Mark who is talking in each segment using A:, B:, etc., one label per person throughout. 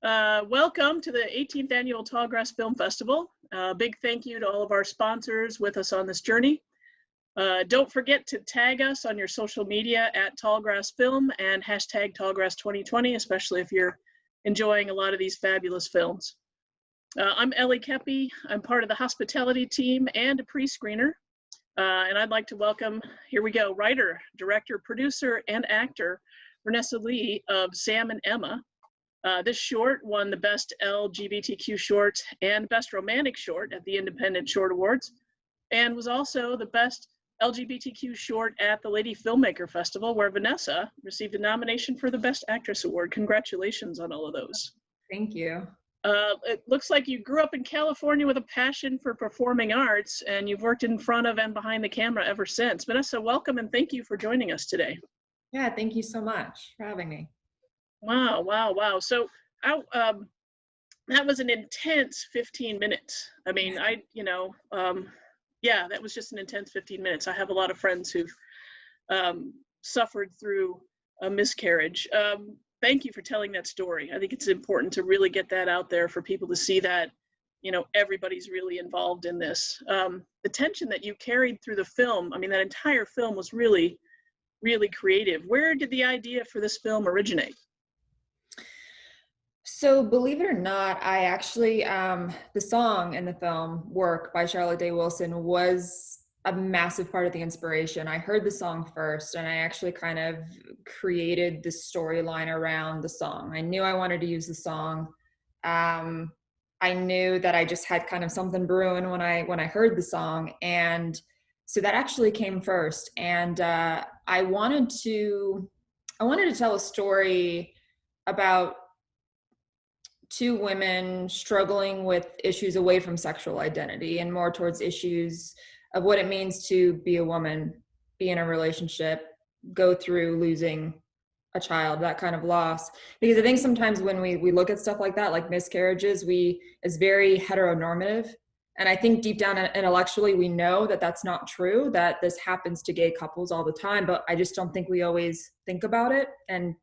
A: Welcome to the 18th Annual Tallgrass Film Festival. Big thank you to all of our sponsors with us on this journey. Don't forget to tag us on your social media at Tallgrass Film and hashtag Tallgrass 2020, especially if you're enjoying a lot of these fabulous films. I'm Ellie Keppy. I'm part of the hospitality team and a pre-screener. And I'd like to welcome, here we go, writer, director, producer, and actor, Vanessa Leigh of Sam and Emma. This short won the Best LGBTQ Short and Best Romantic Short at the Independent Short Awards, and was also the Best LGBTQ Short at the Lady Filmmaker Festival, where Vanessa received a nomination for the Best Actress Award. Congratulations on all of those.
B: Thank you.
A: It looks like you grew up in California with a passion for performing arts, and you've worked in front of and behind the camera ever since. Vanessa, welcome and thank you for joining us today.
B: Yeah, thank you so much for having me.
A: Wow, wow, wow. So that was an intense 15 minutes. I mean, yeah, that was just an intense 15 minutes. I have a lot of friends who've suffered through a miscarriage. Thank you for telling that story. I think it's important to really get that out there for people to see that, you know, everybody's really involved in this. The tension that you carried through the film, I mean, that entire film was really, really creative. Where did the idea for this film originate?
B: So believe it or not, I actually, the song in the film, Work by Charlotte Day Wilson, was a massive part of the inspiration. I heard the song first, and I actually kind of created the storyline around the song. I knew I wanted to use the song. I knew that I just had kind of something brewing when I heard the song, and so that actually came first. And I wanted to tell a story about two women struggling with issues away from sexual identity and more towards issues of what it means to be a woman, be in a relationship, go through losing a child, that kind of loss. Because I think sometimes when we look at stuff like that, like miscarriages, it's very heteronormative. And I think deep down intellectually, we know that that's not true, that this happens to gay couples all the time, but I just don't think we always think about it and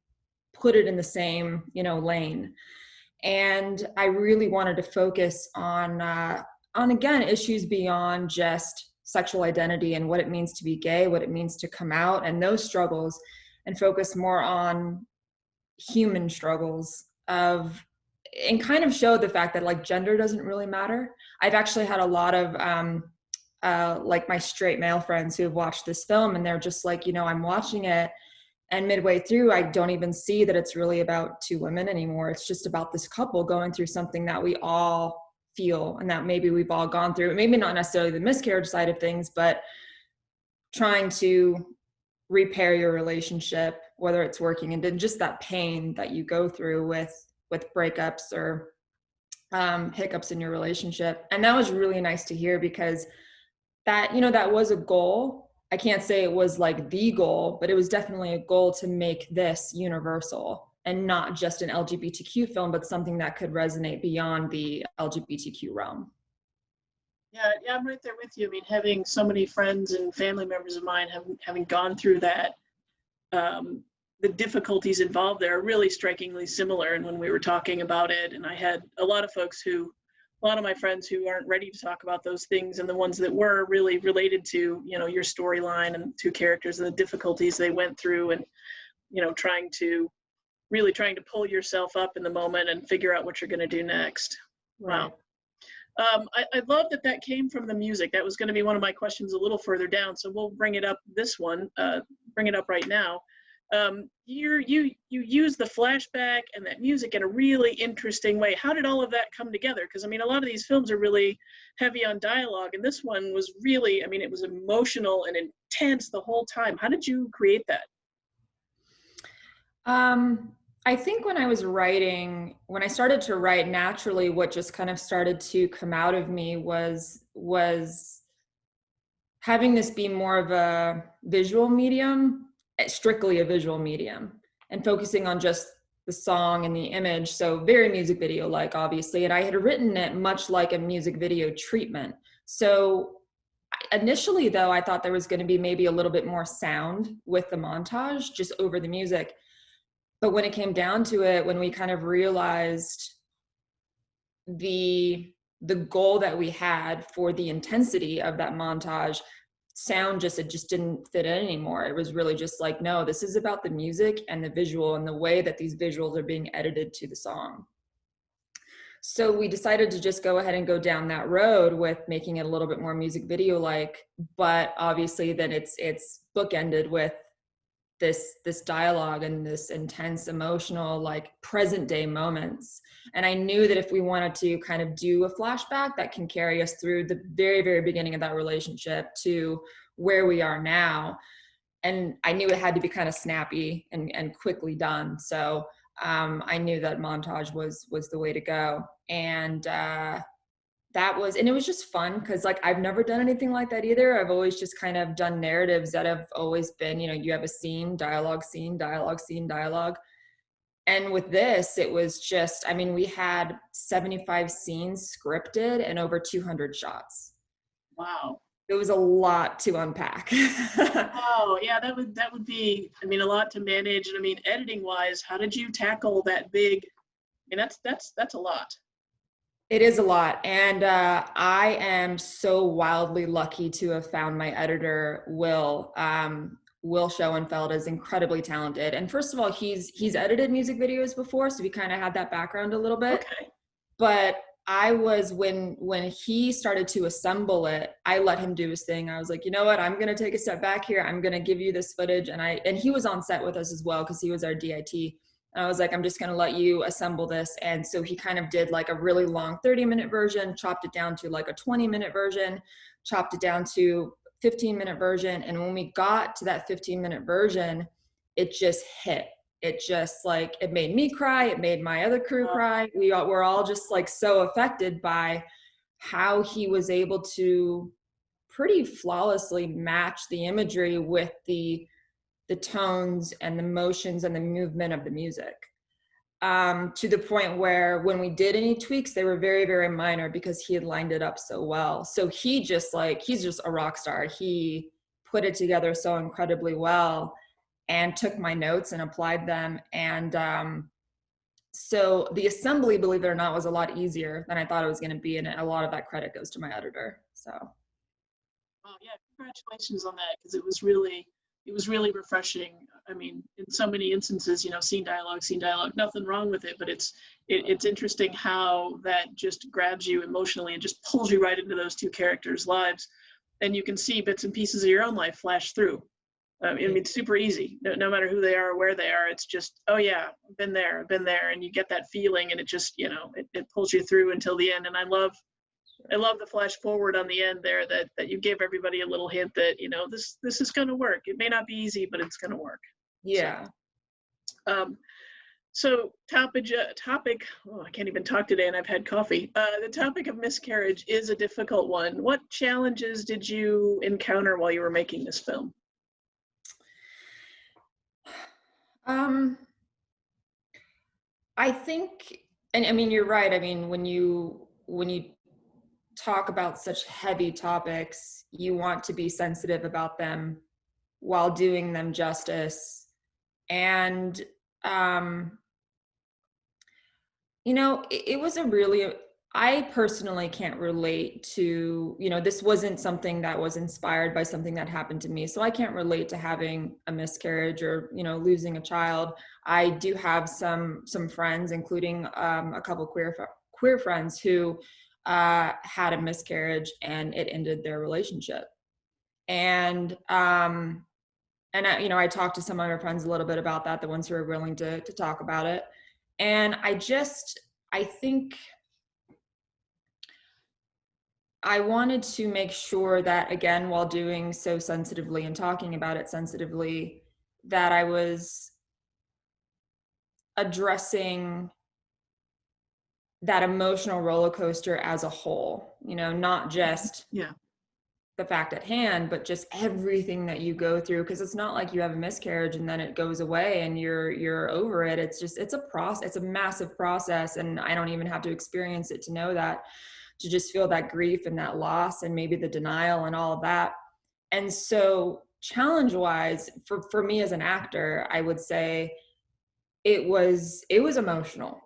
B: put it in the same, lane. And I really wanted to focus on again, issues beyond just sexual identity and what it means to be gay, what it means to come out, and those struggles, and focus more on human struggles and kind of show the fact that like gender doesn't really matter. I've actually had a lot of like my straight male friends who have watched this film, and they're just like, I'm watching it, and midway through, I don't even see that it's really about two women anymore. It's just about this couple going through something that we all feel and that maybe we've all gone through. Maybe not necessarily the miscarriage side of things, but trying to repair your relationship, whether it's working, and then just that pain that you go through with breakups or hiccups in your relationship. And that was really nice to hear, because that, that was a goal. I can't say it was like the goal, but it was definitely a goal to make this universal and not just an LGBTQ film, but something that could resonate beyond the LGBTQ realm.
A: Yeah, I'm right there with you. I mean, having so many friends and family members of mine having gone through that, the difficulties involved there are really strikingly similar. And when we were talking about it, and I had a lot of my friends who aren't ready to talk about those things, and the ones that were really related to, your storyline and two characters and the difficulties they went through, and, trying to pull yourself up in the moment and figure out what you're going to do next. Wow. I love that came from the music. That was going to be one of my questions a little further down, so we'll bring it up right now. You use the flashback and that music in a really interesting way. How did all of that come together? Because I mean, a lot of these films are really heavy on dialogue, and this one was really, I mean, it was emotional and intense the whole time. How did you create that?
B: I think when I started to write, naturally, what just kind of started to come out of me was having this be more of a visual medium, strictly a visual medium, and focusing on just the song and the image. So very music video like, obviously, and I had written it much like a music video treatment. So initially, though, I thought there was going to be maybe a little bit more sound with the montage just over the music. But when it came down to it, when we kind of realized the goal that we had for the intensity of that montage, sound it just didn't fit in anymore. It was really just like, no, this is about the music and the visual and the way that these visuals are being edited to the song. So we decided to just go ahead and go down that road with making it a little bit more music video like, but obviously then it's bookended with this dialogue and this intense emotional, like, present day moments. And I knew that if we wanted to kind of do a flashback that can carry us through the very, very beginning of that relationship to where we are now, and I knew it had to be kind of snappy and quickly done. So I knew that montage was the way to go. And and it was just fun because, like, I've never done anything like that either. I've always just kind of done narratives that have always been, you have a scene, dialogue, scene, dialogue, scene, dialogue. And with this, it was just, I mean, we had 75 scenes scripted and over 200 shots.
A: Wow.
B: It was a lot to unpack.
A: Oh, yeah, that would be, I mean, a lot to manage. And I mean, editing wise, how did you tackle that big? I mean, that's a lot.
B: It is a lot. And I am so wildly lucky to have found my editor, Will. Will Schoenfeld is incredibly talented. And first of all, he's edited music videos before, so we kind of had that background a little bit.
A: Okay.
B: But I was, when he started to assemble it, I let him do his thing. I was like, you know what, I'm going to take a step back here. I'm going to give you this footage. And he was on set with us as well, because he was our DIT. And I was like, I'm just going to let you assemble this. And so he kind of did like a really long 30-minute version, chopped it down to like a 20-minute version, chopped it down to 15-minute version. And when we got to that 15-minute version, it just hit. It just, like, it made me cry. It made my other crew cry. We're all just like so affected by how he was able to pretty flawlessly match the imagery with the tones and the motions and the movement of the music, to the point where when we did any tweaks, they were very, very minor because he had lined it up so well. So he's just a rock star. He put it together so incredibly well and took my notes and applied them. And so the assembly, believe it or not, was a lot easier than I thought it was going to be. And a lot of that credit goes to my editor. So.
A: Oh yeah, congratulations on that, because it was really refreshing. I mean, in so many instances, scene dialogue, nothing wrong with it, but it's interesting how that just grabs you emotionally and just pulls you right into those two characters' lives. And you can see bits and pieces of your own life flash through. I mean, it's super easy. No matter who they are or where they are, it's just, oh yeah, I've been there, and you get that feeling, and it just, it pulls you through until the end. And I love the flash forward on the end there, that you give everybody a little hint that, this is going to work. It may not be easy, but it's going to work.
B: Yeah.
A: So topic, oh, I can't even talk today and I've had coffee. The topic of miscarriage is a difficult one. What challenges did you encounter while you were making this film?
B: I think, and I mean, you're right. I mean, when you talk about such heavy topics, you want to be sensitive about them while doing them justice. And, it was I personally can't relate to, this wasn't something that was inspired by something that happened to me. So I can't relate to having a miscarriage or, losing a child. I do have some friends, including a couple queer friends who had a miscarriage and it ended their relationship. And I talked to some of my friends a little bit about that, the ones who are willing to talk about it. And I think I wanted to make sure that, again, while doing so sensitively and talking about it sensitively, that I was addressing that emotional roller coaster as a whole, not just the fact at hand, but just everything that you go through. Because it's not like you have a miscarriage and then it goes away and you're over it. It's a process. It's a massive process, and I don't even have to experience it to know that, to just feel that grief and that loss and maybe the denial and all of that. And so challenge wise, for me as an actor, I would say it was emotional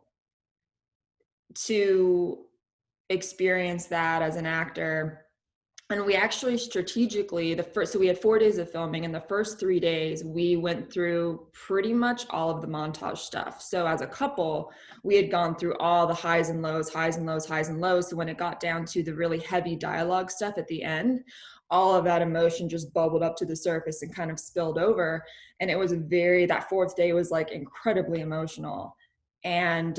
B: to experience that as an actor. And we actually strategically, so we had 4 days of filming, and the first 3 days we went through pretty much all of the montage stuff. So as a couple, we had gone through all the highs and lows, highs and lows, highs and lows. So when it got down to the really heavy dialogue stuff at the end, all of that emotion just bubbled up to the surface and kind of spilled over. And it was that fourth day was like incredibly emotional and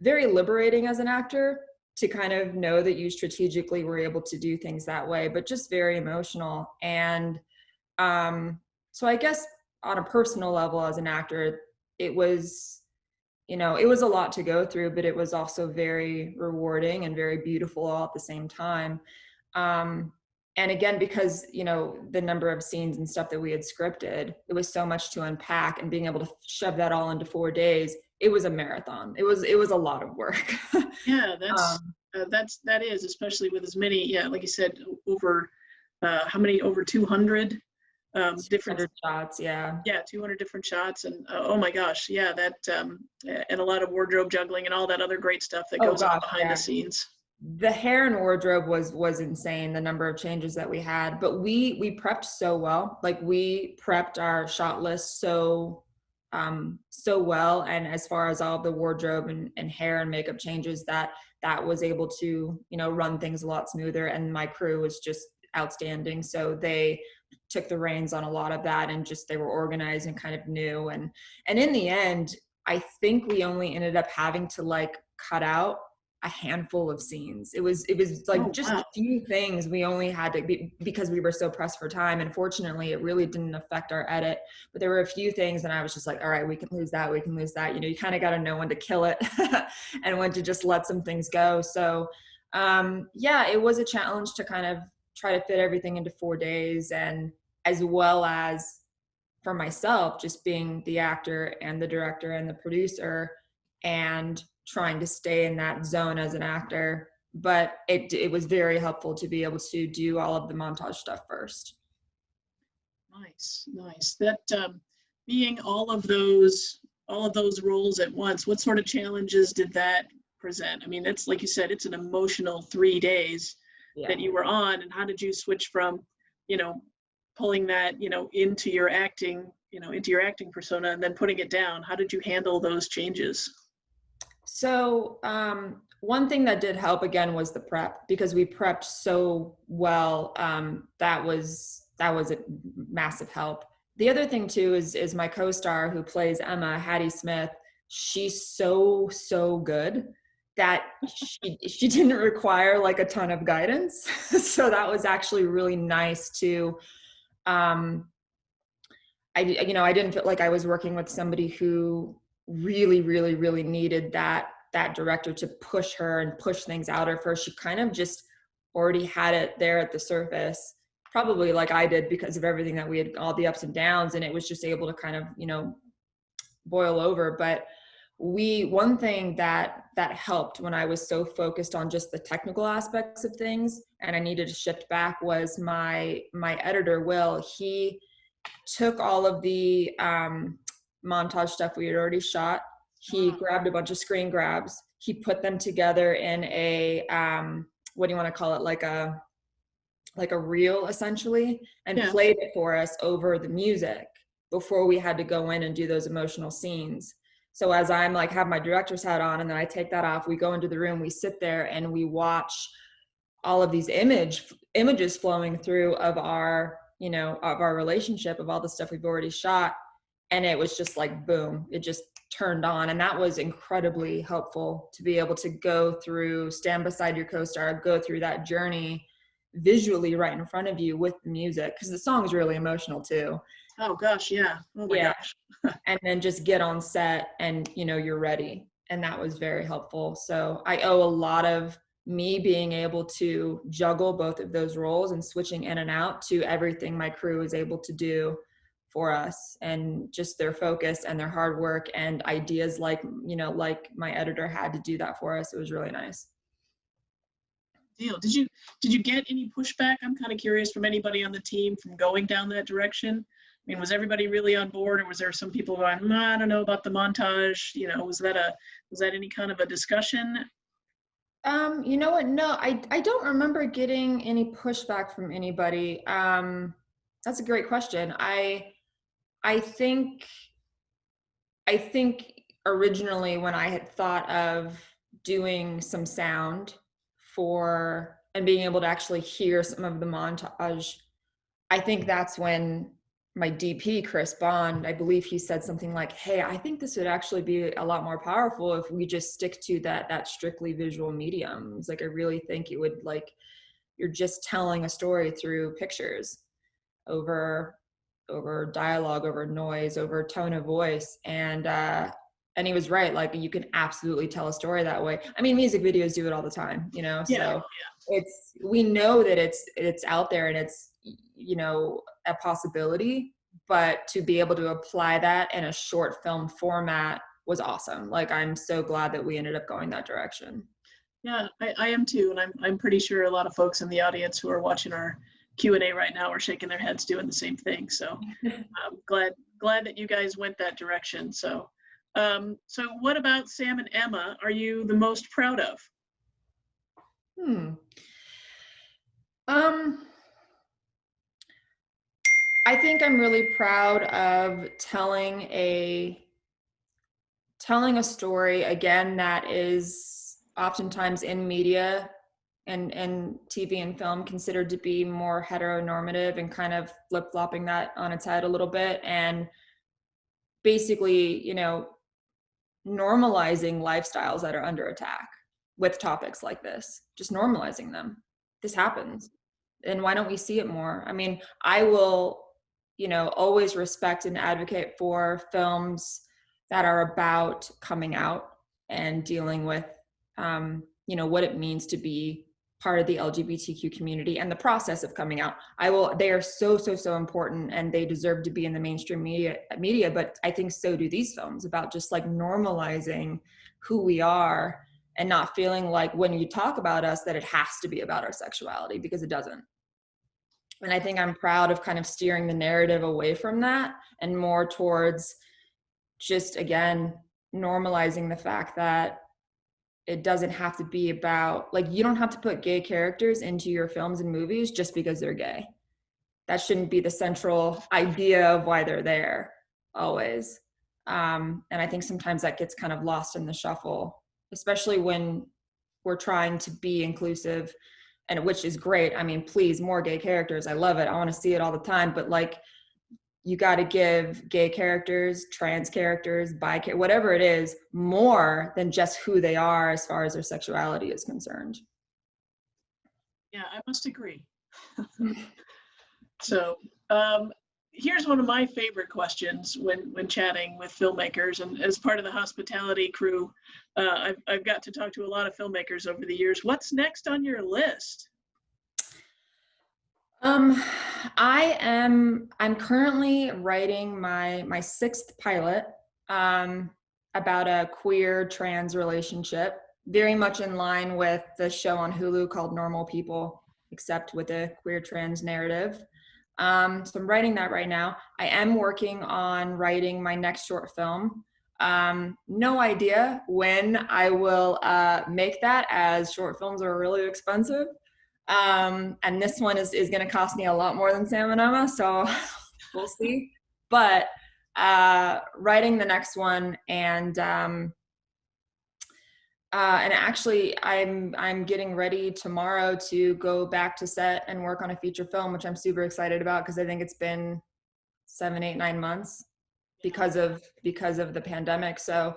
B: very liberating as an actor, to kind of know that you strategically were able to do things that way, but just very emotional. And so I guess on a personal level as an actor, it was, it was a lot to go through, but it was also very rewarding and very beautiful all at the same time. And again, because, the number of scenes and stuff that we had scripted, it was so much to unpack, and being able to shove that all into 4 days, it was a marathon. It was a lot of work.
A: Yeah, that is, especially with as many, yeah, like you said, over how many, over 200 different
B: shots. Yeah,
A: 200 different shots, and oh my gosh, yeah, that and a lot of wardrobe juggling and all that other great stuff that goes on behind the scenes.
B: The hair and wardrobe was insane, the number of changes that we had, but we prepped so well. Like, we prepped our shot list so well, and as far as all the wardrobe and hair and makeup changes, that was able to run things a lot smoother, and my crew was just outstanding, so they took the reins on a lot of that, and just they were organized and kind of new, and in the end I think we only ended up having to like cut out a handful of scenes. It was like a few things we only had to be, because we were so pressed for time, and fortunately it really didn't affect our edit, but there were a few things and I was just like, all right, we can lose that, you kind of got to know when to kill it and when to just let some things go. So it was a challenge to kind of try to fit everything into 4 days, and as well as for myself, just being the actor and the director and the producer, and trying to stay in that zone as an actor. But it was very helpful to be able to do all of the montage stuff first.
A: Nice. That being all of those roles at once, what sort of challenges did that present? I mean, it's like you said, it's an emotional 3 days that you were on, and how did you switch from, pulling that, into your acting persona, and then putting it down? How did you handle those changes?
B: So one thing that did help again was the prep, because we prepped so well. That was a massive help. The other thing too is my co-star who plays Emma, Hattie Smith. She's so good that she didn't require like a ton of guidance. So that was actually really nice to. I didn't feel like I was working with somebody who really needed that director to push her and push things out of her. She kind of just already had it there at the surface, probably like I did, because of everything that we had, all the ups and downs, and it was just able to kind of boil over. But one thing that helped when I was so focused on just the technical aspects of things and I needed to shift back was my editor, Will. He took all of the montage stuff we had already shot. He grabbed a bunch of screen grabs. He put them together in a what do you want to call it, like a reel essentially, and played it for us over the music before we had to go in and do those emotional scenes. So as I'm like have my director's hat on, and then I take that off, we go into the room, we sit there and we watch all of these images flowing through of our relationship, of all the stuff we've already shot. And it was just like, boom, it just turned on. And that was incredibly helpful to be able to stand beside your co-star, go through that journey visually right in front of you with the music, because the song is really emotional too.
A: Oh gosh, yeah. Oh my gosh.
B: And then just get on set and you're ready. And that was very helpful. So I owe a lot of me being able to juggle both of those roles and switching in and out to everything my crew is able to do for us, and just their focus and their hard work and ideas like my editor had to do that for us. It was really nice.
A: Deal. Did you get any pushback? I'm kind of curious, from anybody on the team, from going down that direction, mean, was everybody really on board, or was there some people going, I don't know about the montage? You know, was that any kind of a discussion?
B: You know what? No, I don't remember getting any pushback from anybody. That's a great question. I think originally when I had thought of doing some sound for and being able to actually hear some of the montage, I think that's when my DP, Chris Bond, I believe he said something like, hey, I think this would actually be a lot more powerful if we just stick to that strictly visual medium. It's like, I really think it would, like, you're just telling a story through pictures over dialogue, over noise, over tone of voice. And he was right. Like, you can absolutely tell a story that way. I mean, music videos do it all the time, you know?
A: Yeah,
B: So we know that it's out there and it's, you know, a possibility, but to be able to apply that in a short film format was awesome. Like, I'm so glad that we ended up going that direction.
A: yeah, I am too, and I'm pretty sure a lot of folks in the audience who are watching our Q&A right now are shaking their heads doing the same thing. So I'm glad that you guys went that direction. So so what about Sam and Emma are you the most proud of?
B: Um, I think I'm really proud of telling a story again that is oftentimes in media and TV and film considered to be more heteronormative, and kind of flip-flopping that on its head a little bit, and basically, you know, normalizing lifestyles that are under attack with topics like this, just normalizing them. This happens. And why don't we see it more? I mean, I will, you know, always respect and advocate for films that are about coming out and dealing with, you know, what it means to be part of the LGBTQ community and the process of coming out. They are so important, and they deserve to be in the mainstream media, but I think so do these films, about just like normalizing who we are and not feeling like when you talk about us that it has to be about our sexuality, because it doesn't. And I think I'm proud of kind of steering the narrative away from that and more towards just, again, normalizing the fact that it doesn't have to be about, like, you don't have to put gay characters into your films and movies just because they're gay. That shouldn't be the central idea of why they're there always. And I think sometimes that gets kind of lost in the shuffle, especially when we're trying to be inclusive, and which is great. I mean, please, more gay characters. I love it. I want to see it all the time. But like, you got to give gay characters, trans characters, whatever it is, more than just who they are as far as their sexuality is concerned.
A: Yeah, I must agree. So here's one of my favorite questions when chatting with filmmakers, and as part of the hospitality crew, I've got to talk to a lot of filmmakers over the years. What's next on your list?
B: I'm currently writing my sixth pilot about a queer trans relationship, very much in line with the show on Hulu called Normal People, except with a queer trans narrative. So I'm writing that right now. I am working on writing my next short film. No idea when I will make that, as short films are really expensive. And this one is going to cost me a lot more than Sam and Emma, so we'll see. But writing the next one, and actually I'm getting ready tomorrow to go back to set and work on a feature film, which I'm super excited about, because I think it's been 7, 8, 9 months because of the pandemic. So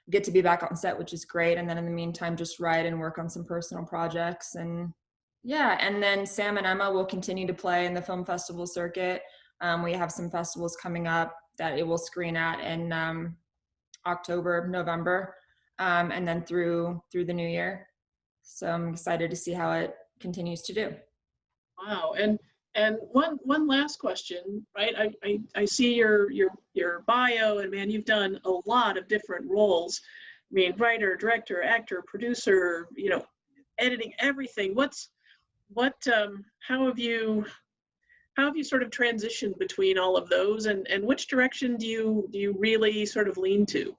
B: get to be back on set, which is great. And then in the meantime, just write and work on some personal projects. And yeah, and then Sam and Emma will continue to play in the film festival circuit. We have some festivals coming up that it will screen at in October, November, and then through the new year. So I'm excited to see how it continues to do.
A: Wow. And one last question, right? I see your bio, and man, you've done a lot of different roles. I mean, writer, director, actor, producer, you know, editing, everything. How have you how have you sort of transitioned between all of those, and which direction do you really sort of lean to?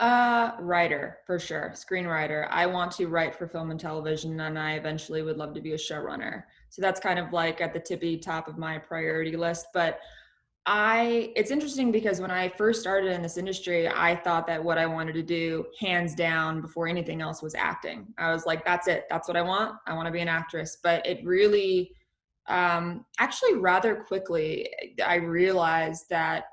B: Writer, for sure. Screenwriter. I want to write for film and television, and I eventually would love to be a showrunner. So that's kind of like at the tippy top of my priority list. But it's interesting because when I first started in this industry, I thought that what I wanted to do, hands down, before anything else, was acting. I was like, that's it. That's what I want. I want to be an actress. But it really, actually rather quickly, I realized that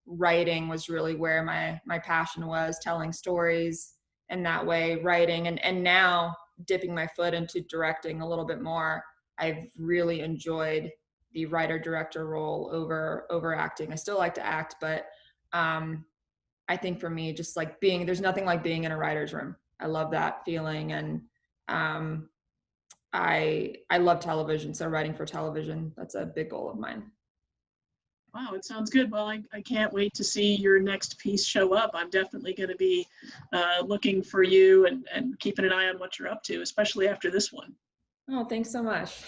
B: writing was really where my passion was, telling stories in that way, writing, and now dipping my foot into directing a little bit more. I've really enjoyed the writer director role over acting. I still like to act, but I think for me, just like there's nothing like being in a writer's room. I love that feeling, and um, I love television, so writing for television, that's a big goal of mine.
A: Wow, it sounds good. Well, I can't wait to see your next piece show up. I'm definitely going to be looking for you and keeping an eye on what you're up to, especially after this one.
B: Oh, thanks so much.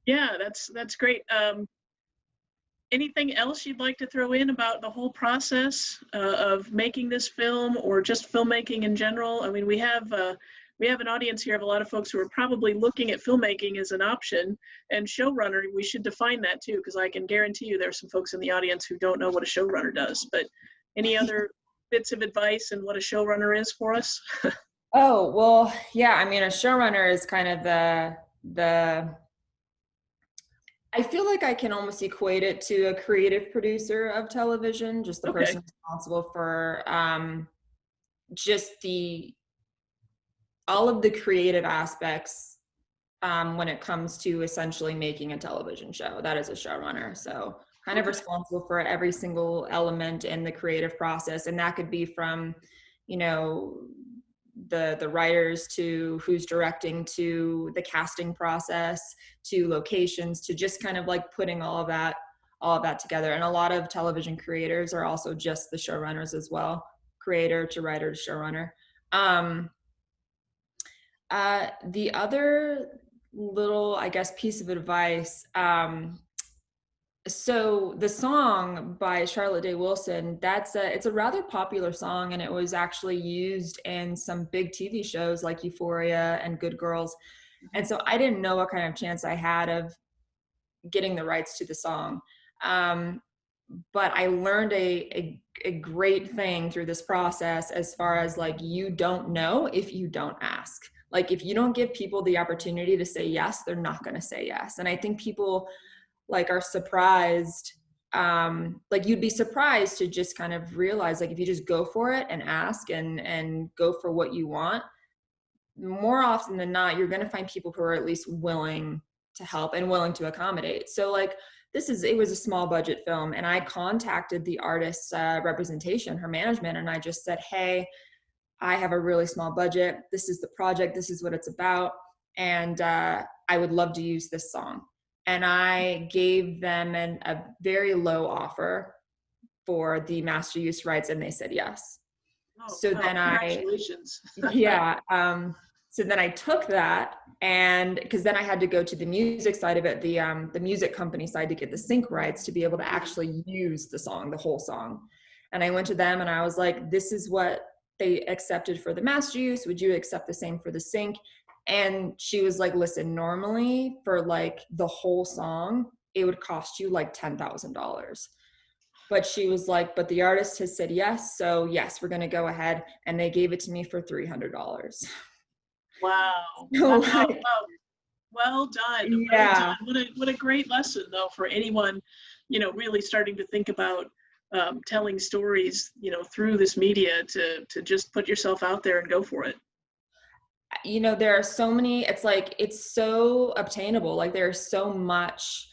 A: Yeah, that's great. Anything else you'd like to throw in about the whole process of making this film, or just filmmaking in general? I mean, we have an audience here of a lot of folks who are probably looking at filmmaking as an option, and showrunner, we should define that too, because I can guarantee you there's some folks in the audience who don't know what a showrunner does. But any other bits of advice and what a showrunner is for us?
B: Oh, well, yeah, I mean, a showrunner is kind of the I feel like I can almost equate it to a creative producer of television, just the
A: Okay.
B: person responsible for just all of the creative aspects when it comes to essentially making a television show. That is a showrunner. So kind of responsible for every single element in the creative process. And that could be from, you know, the writers to who's directing, to the casting process, to locations, to just kind of like putting all of that together. And a lot of television creators are also just the showrunners as well, creator to writer to showrunner. The other little, I guess, piece of advice, so the song by Charlotte Day Wilson, it's a rather popular song, and it was actually used in some big TV shows like Euphoria and Good Girls. And so I didn't know what kind of chance I had of getting the rights to the song. But I learned a great thing through this process, as far as like, you don't know if you don't ask. Like, if you don't give people the opportunity to say yes, they're not going to say yes. And I think people like are surprised, like you'd be surprised to just kind of realize, like, if you just go for it and ask and go for what you want, more often than not, you're going to find people who are at least willing to help and willing to accommodate. So like, it was a small budget film, and I contacted the artist's representation, her management, and I just said, hey, I have a really small budget. This is the project. This is what it's about. And I would love to use this song. And I gave them a very low offer for the master use rights, and they said yes.
A: Oh,
B: So
A: wow,
B: then
A: congratulations.
B: yeah. So then I took that, and because then I had to go to the music side of it, the music company side, to get the sync rights to be able to actually use the song, the whole song. And I went to them and I was like, this is what they accepted for the master use. Would you accept the same for the sync? And she was like, listen, normally for like the whole song, it would cost you like $10,000. But she was like, but the artist has said yes. So yes, we're going to go ahead. And they gave it to me for $300.
A: Wow.
B: So,
A: Wow. Well done.
B: yeah.
A: Well done. What a great lesson, though, for anyone, really starting to think about telling stories, through this media, to just put yourself out there and go for it.
B: There are so many, it's like, it's so obtainable. Like, there's so much,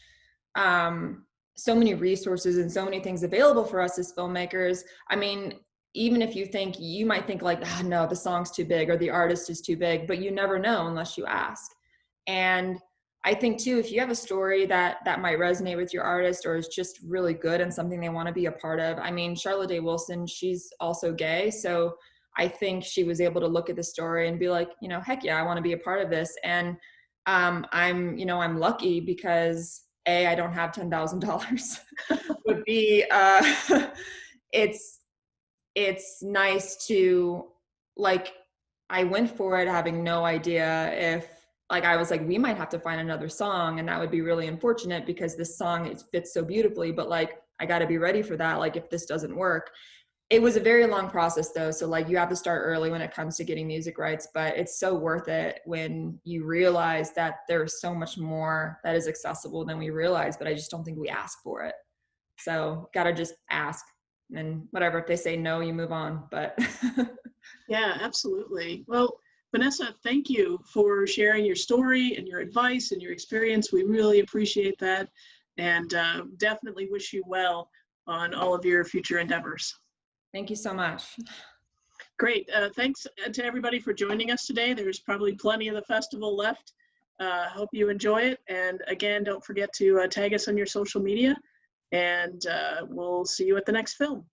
B: so many resources and so many things available for us as filmmakers. I mean, even if you might think like, no, the song's too big or the artist is too big, but you never know unless you ask. And I think too, if you have a story that might resonate with your artist, or is just really good and something they want to be a part of. I mean, Charlotte Day Wilson, she's also gay. So I think she was able to look at the story and be like, heck yeah, I want to be a part of this. And I'm lucky because A, I don't have $10,000, would be it's nice to, like, I went for it having no idea if, like, I was like, we might have to find another song, and that would be really unfortunate because this song, it fits so beautifully, but like, I got to be ready for that. Like, if this doesn't work. It was a very long process though. So like, you have to start early when it comes to getting music rights, but it's so worth it when you realize that there's so much more that is accessible than we realize, but I just don't think we ask for it. So gotta just ask, and whatever, if they say no, you move on, but.
A: Yeah, absolutely. Well, Vanessa, thank you for sharing your story and your advice and your experience. We really appreciate that, and definitely wish you well on all of your future endeavors.
B: Thank you so much.
A: Great. Thanks to everybody for joining us today. There's probably plenty of the festival left. Hope you enjoy it. And again, don't forget to tag us on your social media, and we'll see you at the next film.